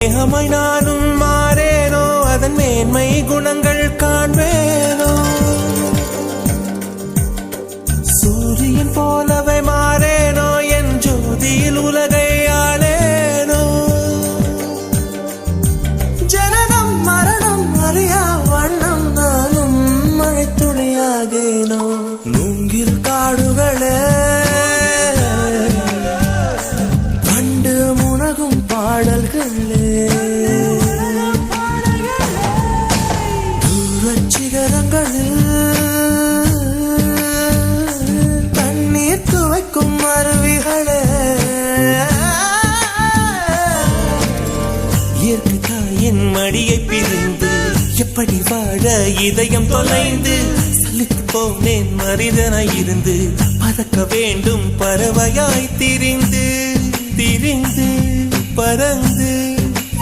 மேகமாய் நானும் மாறேனோ அதன் மேன்மை குணங்கள் காண்பேனோ சூரியன் போலவே மாறேனோ என் ஜோதியில் உலகை ஆளேனோ ஜனனம் மரணம் அறியா வண்ணம் நானும் மழைத்துளியாகேனோ மூங்கில் காடுகளே கண்டு முனகும் பாடல்களே தூரச் சிகரங்களில் தண்ணீர் துவைக்கும் அருவிகளே இயற்கை தாயின் மடியை பிரிந்து எப்படி வாழ இதயம் தொலைந்து சலித்து போனேன் மனிதனாய் இருந்து பறக்க வேண்டும் பறவையாய் திரிந்து திரிந்து பறந்து